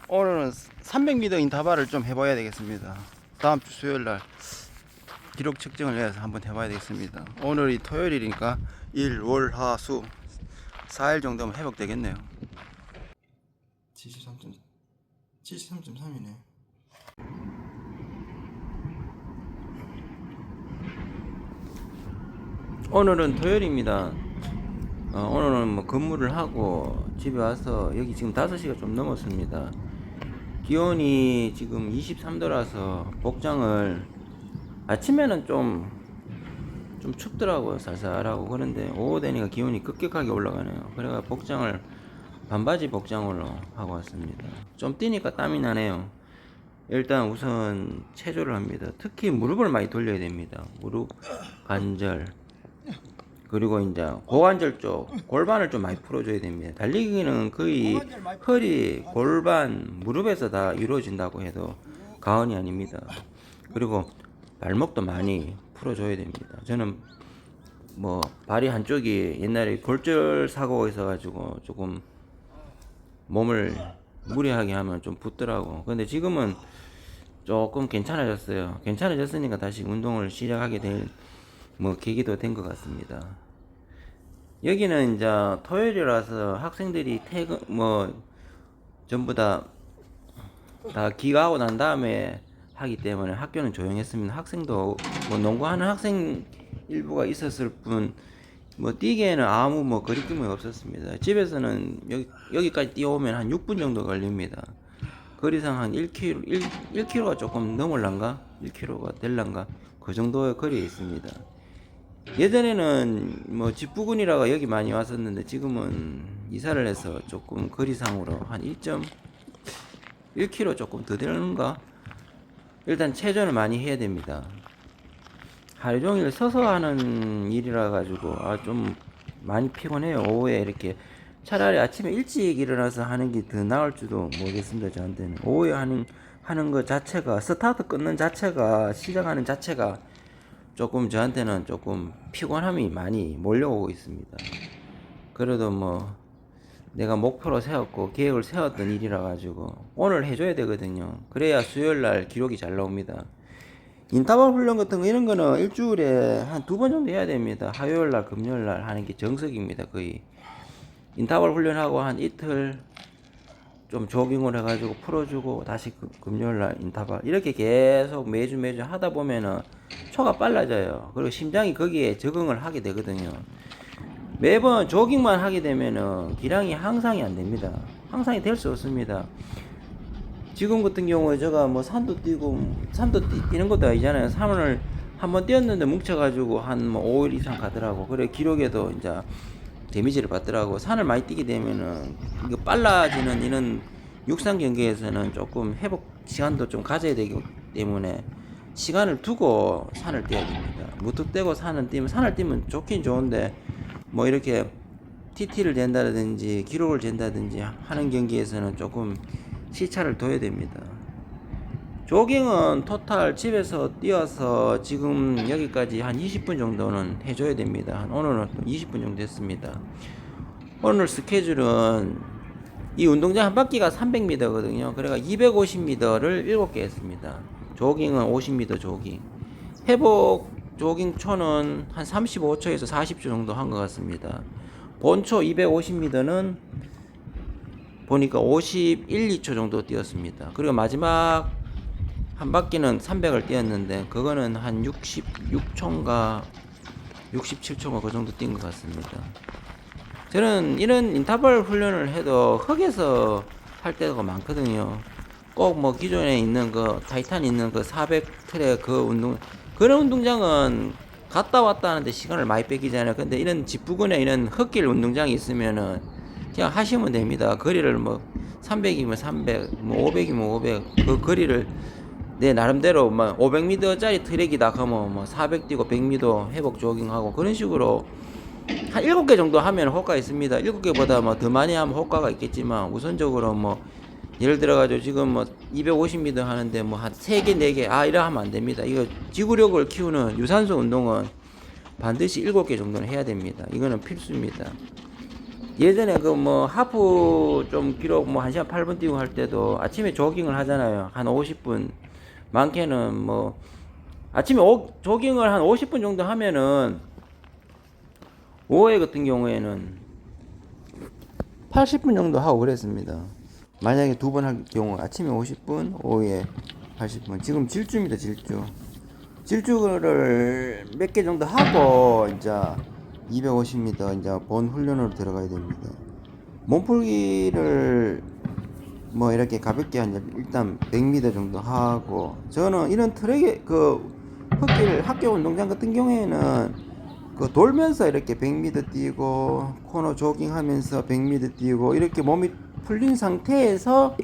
오늘은 300m 인터벌을 좀 해봐야 되겠습니다. 다음 주 수요일날 기록 측정을 해서 한번 해봐야 되겠습니다. 오늘이 토요일이니까 일, 월, 화, 수 4일 정도면 회복되겠네요. 73.3이네. 오늘은 토요일입니다. 오늘은 뭐 근무를 하고 집에 와서 여기 지금 5시가 좀 넘었습니다. 기온이 지금 23도라서 복장을 아침에는 좀 춥더라고요. 쌀쌀하고. 그런데 오후 되니까 기온이 급격하게 올라가네요. 그래가 복장을 반바지 복장으로 하고 왔습니다. 좀 뛰니까 땀이 나네요. 일단 우선 체조를 합니다. 특히 무릎을 많이 돌려야 됩니다. 무릎 관절, 그리고 이제 고관절 쪽 골반을 좀 많이 풀어줘야 됩니다. 달리기는 거의 허리, 골반, 무릎에서 다 이루어진다고 해도 과언이 아닙니다. 그리고 발목도 많이 풀어줘야 됩니다. 저는 뭐 발이 한쪽이 옛날에 골절 사고가 있어가지고 조금 몸을 무리하게 하면 좀 붓더라고. 근데 지금은 조금 괜찮아졌어요. 괜찮아졌으니까 다시 운동을 시작하게 될 뭐 계기도 된 것 같습니다. 여기는 이제 토요일이라서 학생들이 퇴근 뭐 전부 다 귀가하고 난 다음에 하기 때문에 학교는 조용했습니다. 학생도 뭐 농구하는 학생 일부가 있었을 뿐 뭐 뛰기에는 아무 뭐 거리낌이 없었습니다. 집에서는 여기까지 뛰어오면 한 6분 정도 걸립니다. 거리상 한 1km가 조금 넘을란가? 1km가 될란가? 그 정도의 거리에 있습니다. 예전에는 뭐 집 부근이라가 여기 많이 왔었는데 지금은 이사를 해서 조금 거리상으로 한 1.1km 조금 더 되는가? 일단 체전을 많이 해야 됩니다. 하루 종일 서서 하는 일이라 가지고 좀 많이 피곤해요. 오후에 이렇게 차라리 아침에 일찍 일어나서 하는 게 더 나을 줄도 모르겠습니다. 저한테는 오후에 하는 거 자체가 스타트 끊는 자체가 시작하는 자체가 조금 저한테는 조금 피곤함이 많이 몰려오고 있습니다. 그래도 뭐 내가 목표로 세웠고 계획을 세웠던 일이라 가지고 오늘 해줘야 되거든요. 그래야 수요일날 기록이 잘 나옵니다. 인터벌 훈련 같은 거 이런 거는 일주일에 한 2번 정도 해야 됩니다. 화요일날 금요일날 하는 게 정석입니다. 거의 인터벌 훈련하고 한 이틀 좀 조깅을 해가지고 풀어주고 다시 금요일날 인터벌 이렇게 계속 매주 하다 보면은 초가 빨라져요. 그리고 심장이 거기에 적응을 하게 되거든요. 매번 조깅만 하게 되면은 기량이 향상이 안 됩니다. 향상이 될 수 없습니다. 지금 같은 경우에 제가 뭐 산도 뛰는 것도 아니잖아요. 산을 한번 뛰었는데 뭉쳐가지고 한 뭐 5일 이상 가더라고. 그래 기록에도 이제 데미지를 받더라고. 산을 많이 뛰게 되면은 이거 빨라지는 이런 육상 경기에서는 조금 회복 시간도 좀 가져야 되기 때문에 시간을 두고 산을 뛰어야 됩니다. 무턱대고 산을 뛰면 좋긴 좋은데 뭐 이렇게 TT를 잰다든지 기록을 잰다든지 하는 경기에서는 조금 시차를 둬야 됩니다. 조깅은 토탈 집에서 뛰어서 지금 여기까지 한 20분 정도는 해줘야 됩니다. 오늘은 20분 정도 했습니다. 오늘 스케줄은 이 운동장 한 바퀴가 300m거든요. 그래가 250m를 7개 했습니다. 조깅은 50m 조깅. 회복 조깅 초는 한 35초에서 40초 정도 한 것 같습니다. 본초 250m는 보니까 51, 2초 정도 뛰었습니다. 그리고 마지막 한 바퀴는 300을 뛰었는데 그거는 한 66초인가 67초인가 그 정도 뛴 것 같습니다. 저는 이런 인터벌 훈련을 해도 흙에서 할 때가 많거든요. 꼭 뭐 기존에 있는 그 타이탄 있는 그 400트랙 그런 운동장은 갔다 왔다 하는데 시간을 많이 뺏기잖아요. 근데 이런 집 부근에 이런 흙길 운동장이 있으면은 그냥 하시면 됩니다. 거리를 뭐 300이면 300, 뭐 500이면 500, 그 거리를 내 나름대로 뭐 500m짜리 트랙이다 하면 뭐 400 뛰고 100m 회복 조깅하고 그런 식으로 한 7개 정도 하면 효과가 있습니다. 7개보다 뭐 더 많이 하면 효과가 있겠지만 우선적으로 뭐 예를 들어가지고 지금 뭐 250m 하는데 뭐 한 3개, 4개 이래 하면 안 됩니다. 이거 지구력을 키우는 유산소 운동은 반드시 7개 정도는 해야 됩니다. 이거는 필수입니다. 예전에 그 뭐 하프 좀 기록 뭐 1시간 8분 뛰고 할 때도 아침에 조깅을 하잖아요. 한 50분. 많게는 뭐 아침에 조깅을 한 50분 정도 하면은 오후에 같은 경우에는 80분 정도 하고 그랬습니다. 만약에 두 번 할 경우 아침에 50분, 오후에 80분. 지금 질주입니다, 질주. 질주를 몇 개 정도 하고 이제 250m 이제 본 훈련으로 들어가야 됩니다. 몸풀기를 뭐 이렇게 가볍게 일단 100m 정도 하고, 저는 이런 트랙에 그 흙길 학교 운동장 같은 경우에는 그 돌면서 이렇게 100m 뛰고 코너 조깅하면서 100m 뛰고 이렇게 몸이 풀린 상태에서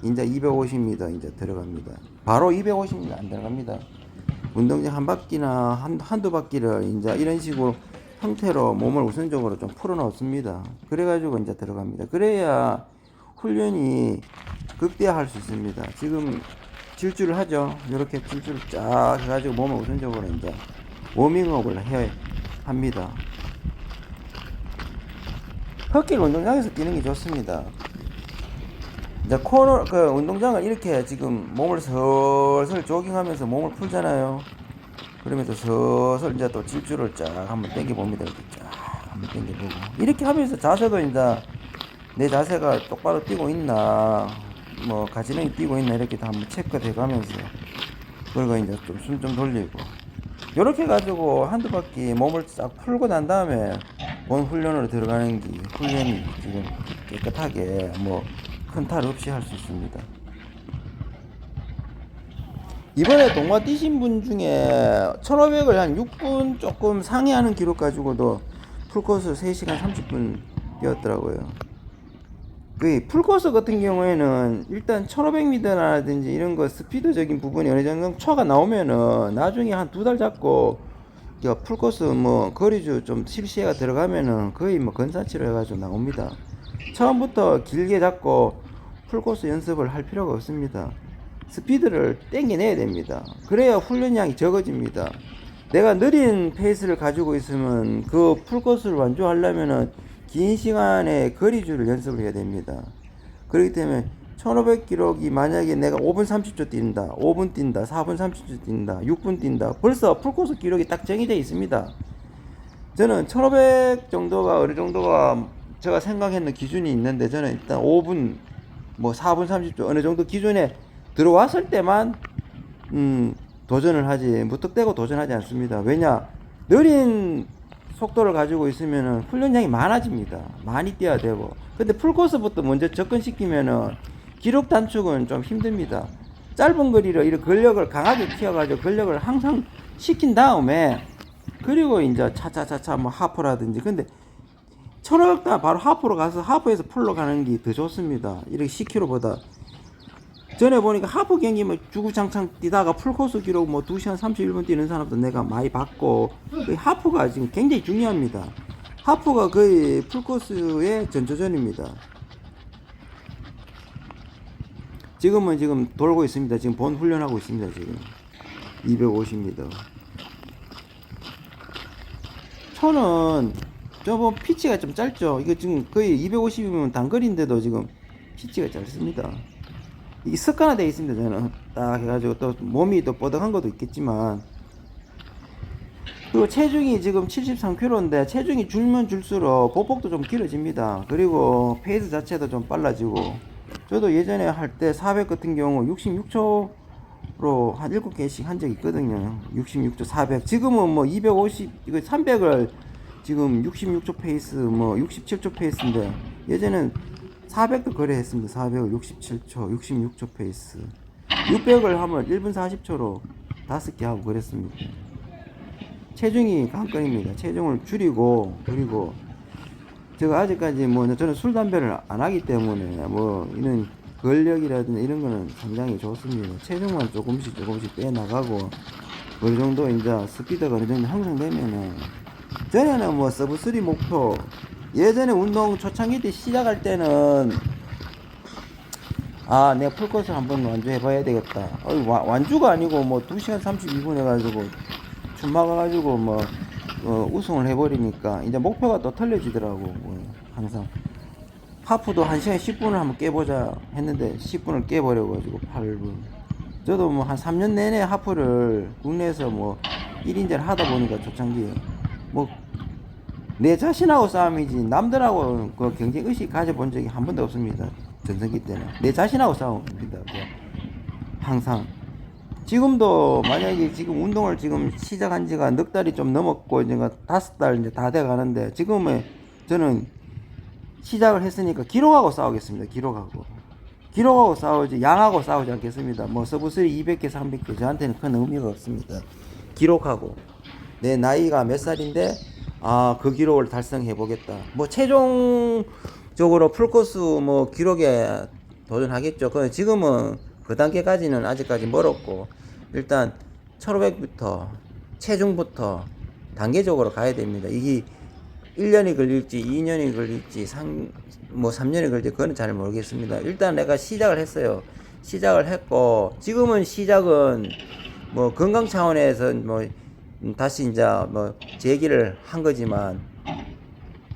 이제 250m 이제 들어갑니다. 바로 250m 안 들어갑니다. 운동장 한 바퀴나 한두 바퀴를 이제 이런 식으로 형태로 몸을 우선적으로 좀 풀어 놓습니다. 그래가지고 이제 들어갑니다. 그래야 훈련이 극대화할 수 있습니다. 지금 질주를 하죠. 이렇게 질주를 쫙 해가지고 몸을 우선적으로 이제 워밍업을 해야 합니다. 헛길 운동장에서 뛰는 게 좋습니다. 이제 코너 그 운동장을 이렇게 지금 몸을 슬슬 조깅하면서 몸을 풀잖아요. 그러면서 슬슬 이제 또 질주를 쫙 한번 당겨 봅니다. 이렇게 쫙 한번 당겨 보고 이렇게 하면서 자세도 이제 내 자세가 똑바로 뛰고 있나, 뭐 가지런히 뛰고 있나 이렇게 다 한번 체크돼 가면서, 그리고 이제 좀 숨 좀 돌리고 이렇게 가지고 한두 바퀴 몸을 싹 풀고 난 다음에 본 훈련으로 들어가는 게 훈련이 지금 깨끗하게 뭐 큰 탈 없이 할 수 있습니다. 이번에 동마 뛰신 분 중에 1500을 한 6분 조금 상회하는 기록 가지고도 풀코스 3시간 30분 뛰었더라고요. 그 풀코스 같은 경우에는 일단 1500m라든지 이런 거 스피드적인 부분이 어느 정도 초가 나오면은 나중에 한 2달 잡고 풀코스 뭐 거리주 좀 실시가 들어가면은 거의 뭐 근사치로 해가지고 나옵니다. 처음부터 길게 잡고 풀코스 연습을 할 필요가 없습니다. 스피드를 땡겨내야 됩니다. 그래야 훈련량이 적어집니다. 내가 느린 페이스를 가지고 있으면 그 풀코스를 완주하려면은 긴 시간에 거리주를 연습을 해야 됩니다. 그렇기 때문에 1500 기록이 만약에 내가 5분 30초 뛴다, 5분 뛴다, 4분 30초 뛴다, 6분 뛴다, 벌써 풀코스 기록이 딱 정해져 있습니다. 저는 1500 정도가 어느 정도가 제가 생각했는 기준이 있는데, 저는 일단 5분 뭐 4분 30초 어느 정도 기준에 들어왔을 때만 도전을 하지, 무턱대고 도전하지 않습니다. 왜냐, 느린 속도를 가지고 있으면은 훈련량이 많아집니다. 많이 뛰어야 되고. 근데 풀코스부터 먼저 접근시키면은 기록 단축은 좀 힘듭니다. 짧은 거리로 이렇게 근력을 강하게 키워가지고 근력을 항상 시킨 다음에, 그리고 이제 차차차차 뭐 하프라든지. 근데 철학다 바로 하프로 가서 하프에서 풀로 가는 게 더 좋습니다. 이렇게 10km보다. 전에 보니까 하프 경기 뭐 주구장창 뛰다가 풀코스 기록 뭐 2시간 31분 뛰는 사람도 내가 많이 봤고, 그 하프가 지금 굉장히 중요합니다. 하프가 거의 풀코스의 전조전입니다. 지금은 지금 돌고 있습니다. 지금 본 훈련하고 있습니다. 지금 250m. 초는 저번 피치가 좀 짧죠. 이거 지금 거의 250이면 단거리인데도 지금 피치가 짧습니다. 이게 습관화되어 있습니다. 저는 딱 해가지고 또 몸이 또 뻐덕한 것도 있겠지만, 그리고 체중이 지금 73kg인데 체중이 줄면 줄수록 보폭도 좀 길어집니다. 그리고 페이스 자체도 좀 빨라지고, 저도 예전에 할 때 400 같은 경우 66초로 한 7개씩 한 적이 있거든요. 66초 400. 지금은 뭐 250, 이거 300을 지금 66초 페이스, 뭐 67초 페이스인데, 예전엔 400도 거래했습니다. 400을 67초, 66초 페이스. 600을 하면 1분 40초로 5개 하고 그랬습니다. 체중이 관건입니다. 체중을 줄이고, 그리고 제가 아직까지 뭐 저는 술 담배를 안 하기 때문에 뭐 이런 근력이라든지 이런 거는 상당히 좋습니다. 체중만 조금씩 빼 나가고, 어느 정도 이제 스피드가 어느 정도 형성되면은, 전에는 뭐 서브 3 목표, 예전에 운동 초창기 때 시작할 때는 내가 풀코스 한번 완주해봐야 되겠다. 완주가 아니고 뭐 2시간 32분 해가지고 춤 막아가지고 뭐 우승을 해버리니까 이제 목표가 또 틀려지더라고. 항상. 하프도 1시간 10분을 한번 깨보자 했는데 10분을 깨버려가지고 8분. 저도 뭐 한 3년 내내 하프를 국내에서 뭐 1인자를 하다 보니까 초창기에 뭐 내 자신하고 싸움이지 남들하고 그 경쟁 의식 가져본 적이 한 번도 없습니다. 전성기 때는 내 자신하고 싸웁니다. 항상. 지금도 만약에 지금 운동을 지금 시작한 지가 넉 달이 좀 넘었고 이제 5달 이제 다 돼 가는데 지금은 저는 시작을 했으니까 기록하고 싸우겠습니다. 기록하고 싸우지 양하고 싸우지 않겠습니다. 뭐 서브3 200개 300개 저한테는 큰 의미가 없습니다. 기록하고 내 나이가 몇 살인데 그 기록을 달성해 보겠다. 뭐 최종적으로 풀코스 뭐 기록에 도전하겠죠. 지금은 그 단계까지는 아직까지 멀었고 일단 1500부터 체중부터 단계적으로 가야 됩니다. 이게 1년이 걸릴지 2년이 걸릴지 3년이 걸릴지 그건 잘 모르겠습니다. 일단 내가 시작을 했어요. 시작을 했고 지금은 시작은 뭐 건강 차원에서 뭐 다시 이제 뭐 제기를 한 거지만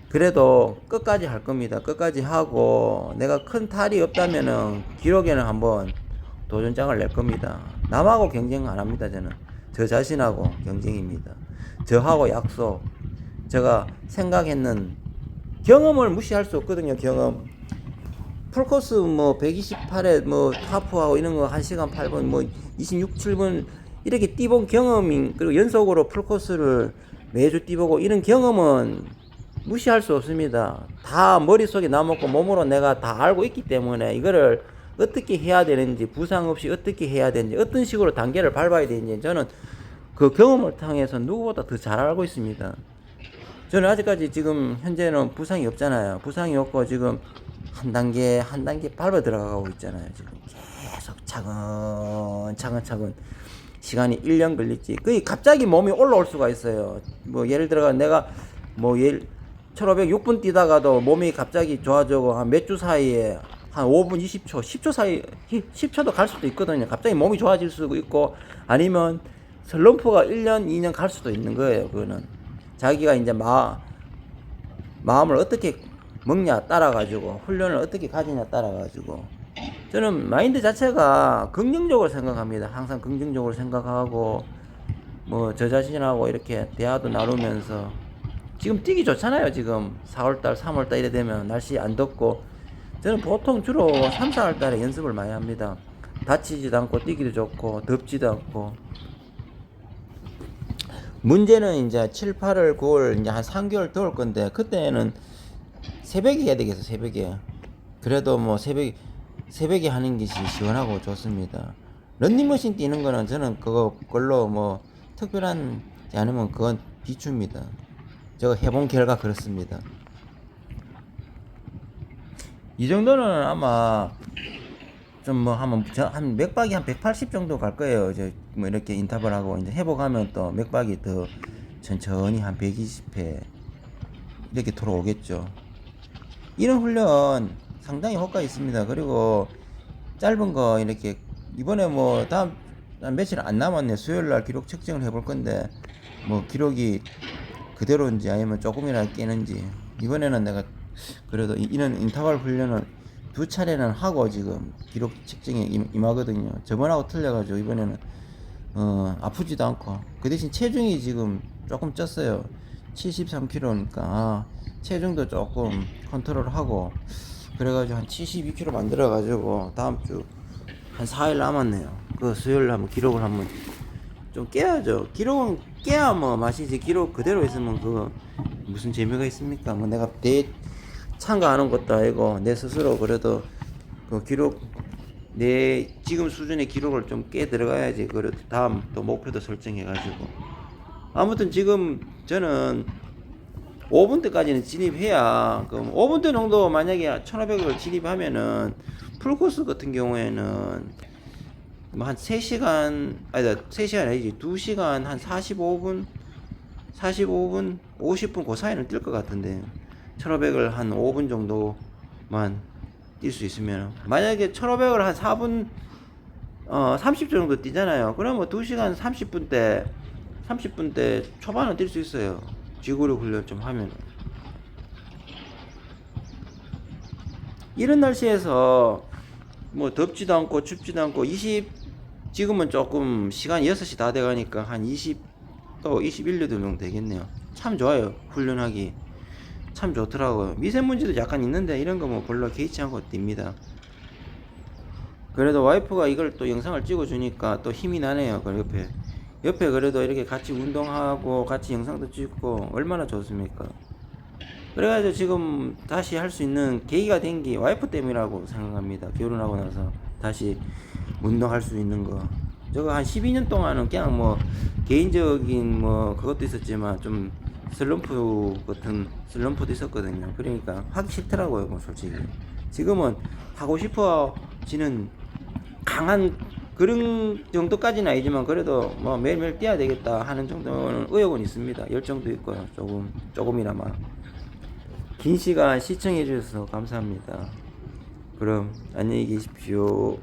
그래도 끝까지 할 겁니다. 끝까지 하고 내가 큰 탈이 없다면은 기록에는 한번 도전장을 낼 겁니다. 남하고 경쟁 안 합니다. 저는 저 자신하고 경쟁입니다. 저하고 약속. 제가 생각했는 경험을 무시할 수 없거든요. 경험. 풀코스 뭐 128에 뭐 하프하고 이런 거 1시간 8분 뭐 26, 7분 이렇게 뛰본 경험이 그리고 연속으로 풀코스를 매주 뛰보고 이런 경험은 무시할 수 없습니다. 다 머릿속에 남았고 몸으로 내가 다 알고 있기 때문에 이거를 어떻게 해야 되는지 부상 없이 어떻게 해야 되는지 어떤 식으로 단계를 밟아야 되는지 저는 그 경험을 통해서 누구보다 더 잘 알고 있습니다. 저는 아직까지 지금 현재는 부상이 없잖아요. 부상이 없고 지금 한 단계 밟아 들어가고 있잖아요. 지금 계속 차근차근 시간이 1년 걸릴지 거의 갑자기 몸이 올라올 수가 있어요. 뭐 예를 들어 내가 뭐 1506분 뛰다가도 몸이 갑자기 좋아지고 한 몇 주 사이에 한 5분 20초 10초 사이 10초도 갈 수도 있거든요. 갑자기 몸이 좋아질 수도 있고 아니면 슬럼프가 1년 2년 갈 수도 있는 거예요. 그거는 자기가 이제 마음을 어떻게 먹냐 따라가지고 훈련을 어떻게 가지냐 따라가지고 저는 마인드 자체가 긍정적으로 생각합니다. 항상 긍정적으로 생각하고 뭐 저 자신하고 이렇게 대화도 나누면서 지금 뛰기 좋잖아요. 지금 4월달 3월달 이래 되면 날씨 안 덥고 저는 보통 주로 3, 4월달에 연습을 많이 합니다. 다치지도 않고 뛰기도 좋고 덥지도 않고 문제는 이제 7, 8월, 9월 이제 한 3개월 더 올 건데 그때는 새벽에 해야 되겠어. 새벽에 그래도 뭐 새벽에 하는 것이 시원하고 좋습니다. 런닝머신 뛰는 거는 저는 그걸로 뭐 특별한 게 아니면 그건 비추입니다. 제가 해본 결과 그렇습니다. 이 정도는 아마 좀 뭐 한 맥박이 한 180 정도 갈 거예요. 이제 뭐 이렇게 인터벌하고 이제 회복하면 또 맥박이 더 천천히 한 120회 이렇게 돌아오겠죠. 이런 훈련 상당히 효과 있습니다. 그리고 짧은 거 이렇게 이번에 뭐 다음 며칠 안 남았네. 수요일날 기록 측정을 해볼 건데 뭐 기록이 그대로인지 아니면 조금이라도 깨는지 이번에는 내가 그래도 이런 인터벌 훈련을 2차례는 하고 지금 기록 측정에 임하거든요. 저번하고 틀려가지고 이번에는 아프지도 않고 그 대신 체중이 지금 조금 쪘어요. 73kg니까 체중도 조금 컨트롤하고 그래가지고 한 72kg 만들어가지고 다음 주 한 4일 남았네요. 그 수요일 한번 기록을 한번 좀 깨야죠. 기록은 깨야 뭐 맛이지. 기록 그대로 있으면 그 무슨 재미가 있습니까? 뭐 내가 참가하는 것도 아니고 내 스스로 그래도 그 기록 내 지금 수준의 기록을 좀 깨 들어가야지. 그래도 다음 또 목표도 설정해가지고 아무튼 지금 저는 5분대까지는 진입해야 그럼 5분대 정도 만약에 1500을 진입하면은 풀코스 같은 경우에는 뭐 한 3시간 아니다 3시간 아니지 2시간 한 45분 50분 그 사이는 뛸 것 같은데 1500을 한 5분 정도만 뛸 수 있으면 만약에 1500을 한 4분 30초 정도 뛰잖아요. 그러면 2시간 30분대 초반은 뛸 수 있어요. 지구력 훈련 좀 하면 이런 날씨에서 뭐 덥지도 않고 춥지도 않고 지금은 조금 시간이 6시 다 돼가니까 한 20도 21도 정도 되겠네요. 참 좋아요. 훈련하기 참 좋더라고요. 미세먼지도 약간 있는데 이런 거 뭐 별로 개의치 않고 뜁니다. 그래도 와이프가 이걸 또 영상을 찍어주니까 또 힘이 나네요. 그 옆에 그래도 이렇게 같이 운동하고 같이 영상도 찍고 얼마나 좋습니까? 그래가지고 지금 다시 할 수 있는 계기가 된 게 와이프 때문이라고 생각합니다. 결혼하고 나서 다시 운동할 수 있는 거. 저거 한 12년 동안은 그냥 뭐 개인적인 뭐 그것도 있었지만 좀 슬럼프도 있었거든요. 그러니까 하기 싫더라고요, 뭐 솔직히. 지금은 하고 싶어지는 강한 그런 정도까지는 아니지만 그래도 뭐 매일매일 뛰어야 되겠다 하는 정도는 의욕은 있습니다. 열정도 있고요. 조금이나마. 긴 시간 시청해 주셔서 감사합니다. 그럼 안녕히 계십시오.